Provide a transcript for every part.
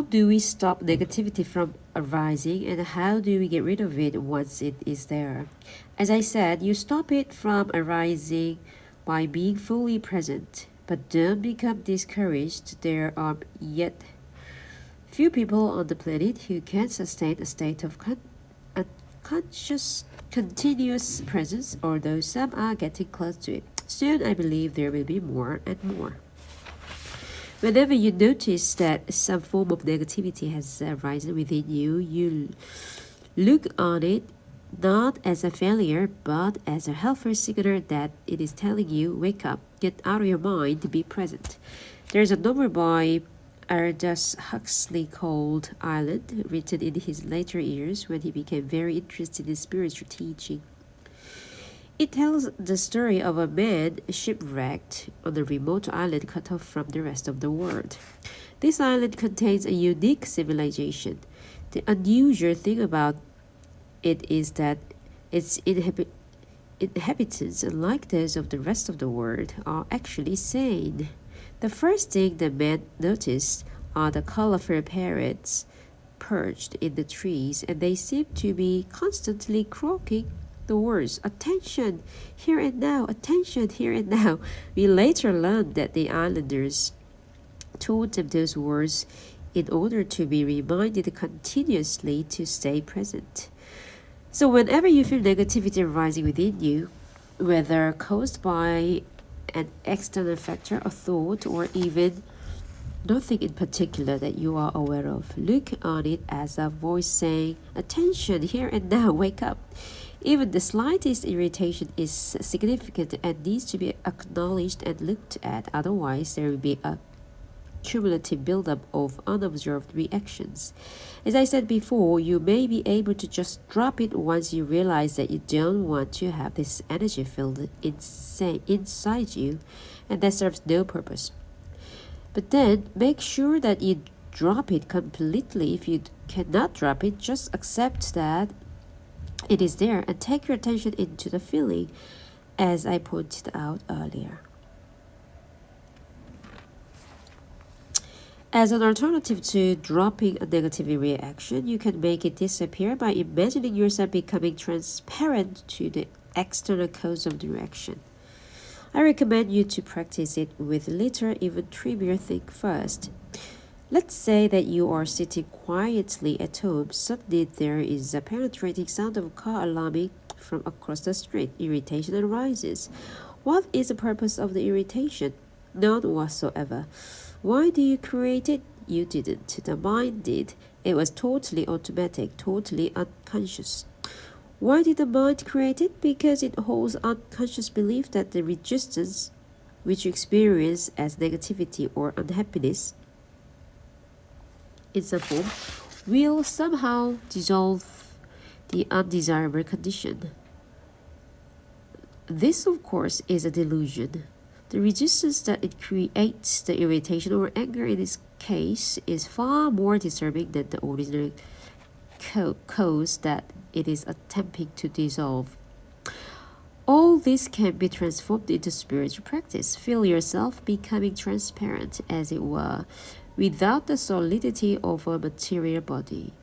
How do we stop negativity from arising, and how do we get rid of it once it is there? As I said, you stop it from arising by being fully present, but don't become discouraged. There are yet few people on the planet who can sustain a state of conscious, continuous presence, although some are getting close to it. Soon, I believe there will be more and more. Whenever you notice that some form of negativity has arisen within you, you look on it not as a failure, but as a helpful signal that it is telling you, wake up, get out of your mind, be present. There's a novel by Aldous Huxley called Island, written in his later years when he became very interested in spiritual teaching. It tells the story of a man shipwrecked on a remote island cut off from the rest of the world. This island contains a unique civilization. The unusual thing about it is that its inhabitants, unlike those of the rest of the world, are actually sane. The first thing the man noticed are the colorful parrots perched in the trees, and they seem to be constantly croaking the words, "Attention, here and now, attention, here and now." We later learned that the islanders told them those words in order to be reminded continuously to stay present. So whenever you feel negativity rising within you, whether caused by an external factor, a thought, or even nothing in particular that you are aware of, look on it as a voice saying, "Attention, here and now, wake up." Even the slightest irritation is significant and needs to be acknowledged and looked at. Otherwise, there will be a cumulative buildup of unobserved reactions. As I said before, you may be able to just drop it once you realize that you don't want to have this energy filled inside you, and that serves no purpose. But then make sure that you drop it completely. If you cannot drop it, just accept that it is there and take your attention into the feeling, as I pointed out earlier. As an alternative to dropping a negative reaction, you can make it disappear by imagining yourself becoming transparent to the external cause of the reaction. I recommend you to practice it with little, even trivial thing first. Let's say that you are sitting quietly at home. Suddenly there is a penetrating sound of a car alarming from across the street. Irritation arises. What is the purpose of the irritation? None whatsoever. Why do you create it? You didn't. The mind did. It was totally automatic, totally unconscious. Why did the mind create it? Because it holds unconscious belief that the resistance which you experience as negativity or unhappiness in some form will somehow dissolve the undesirable condition. This, of course, is a delusion. The resistance that it creates, the irritation or anger in this case, is far more disturbing than the original cause that it is attempting to dissolve. All this can be transformed into spiritual practice. Feel yourself becoming transparent, as it were, without the solidity of a material body.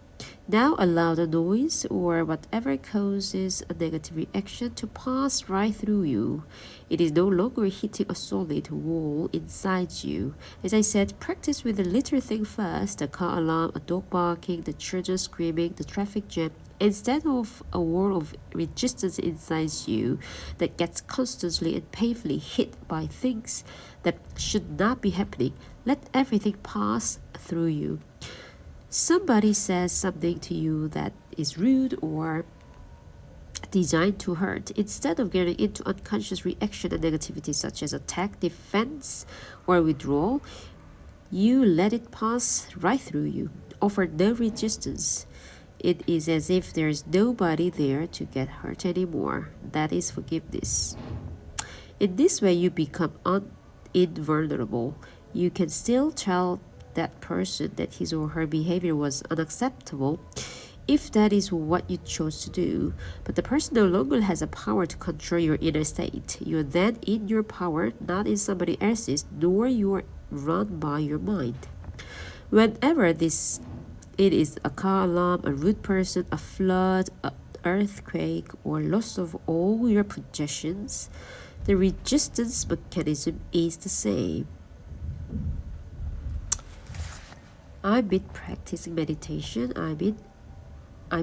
Now allow the noise or whatever causes a negative reaction to pass right through you. It is no longer hitting a solid wall inside you. As I said, practice with the little thing first, the car alarm, a dog barking, the children screaming, the traffic jam, instead of a wall of resistance inside you that gets constantly and painfully hit by things that should not be happening. Let everything pass through you. Somebody says something to you that is rude or designed to hurt. Instead of getting into unconscious reaction and negativity such as attack, defense, or withdrawal, you let it pass right through you. Offer no resistance. It is as if there is nobody there to get hurt anymore. That is forgiveness. In this way, you become invulnerable. You can still tell that person that his or her behavior was unacceptable if that is what you chose to do. But the person no longer has a power to control your inner state. You are then in your power, not in somebody else's, nor you are run by your mind. Whenever it is a car alarm, a rude person, a flood, an earthquake, or loss of all your possessions, the resistance mechanism is the same. I've been practicing meditation. I've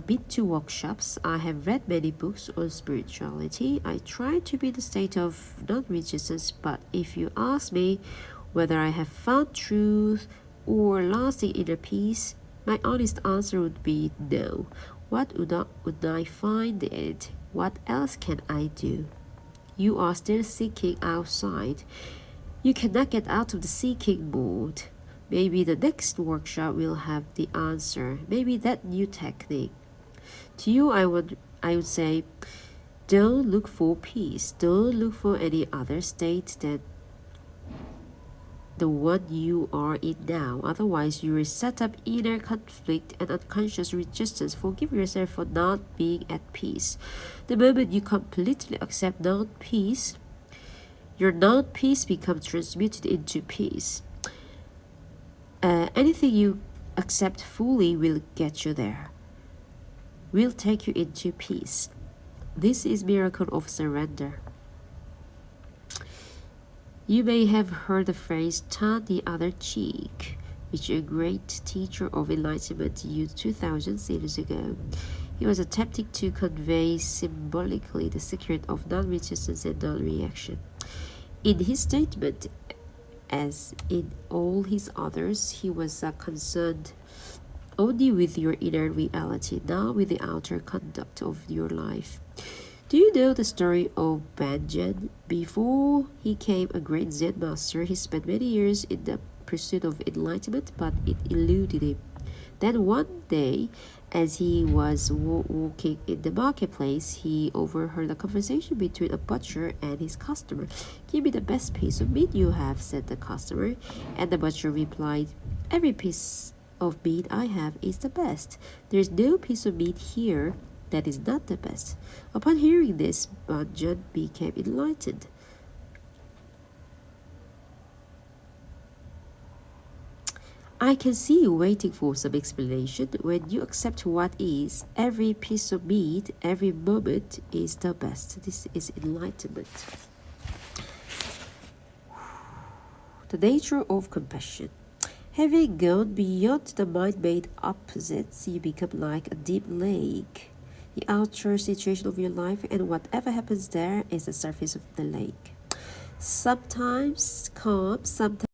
been to workshops. I have read many books on spirituality. I try to be in a state of non-resistance, but if you ask me whether I have found truth or lasting inner peace, my honest answer would be no. What would I find it? What else can I do? You are still seeking outside. You cannot get out of the seeking mode. Maybe the next workshop will have the answer. Maybe that new technique. To you, I would say, don't look for peace. Don't look for any other state than the one you are in now. Otherwise, you will set up inner conflict and unconscious resistance. Forgive yourself for not being at peace. The moment you completely accept non-peace, your non-peace becomes transmuted into peace. Anything you accept fully will get you there, will take you into peace. This is miracle of surrender. You may have heard the phrase turn the other cheek, which a great teacher of enlightenment used 2,000 years ago. He was attempting to convey symbolically the secret of non-resistance and non-reaction. In his statement, as in all his others, he was concerned only with your inner reality, not with the outer conduct of your life. Do you know the story of Benjen? Before he became a great Zen master, he spent many years in the pursuit of enlightenment, but it eluded him. Then one day, as he was walking in the marketplace, he overheard a conversation between a butcher and his customer. "Give me the best piece of meat you have," said the customer. And the butcher replied, "Every piece of meat I have is the best. There is no piece of meat here that is not the best." Upon hearing this, Benjen became enlightened. I can see you waiting for some explanation. When you accept what is, every piece of meat, every moment is the best. This is enlightenment. The nature of compassion. Having gone beyond the mind-made opposites, you become like a deep lake. The outer situation of your life and whatever happens there is the surface of the lake. Sometimes calm, sometimes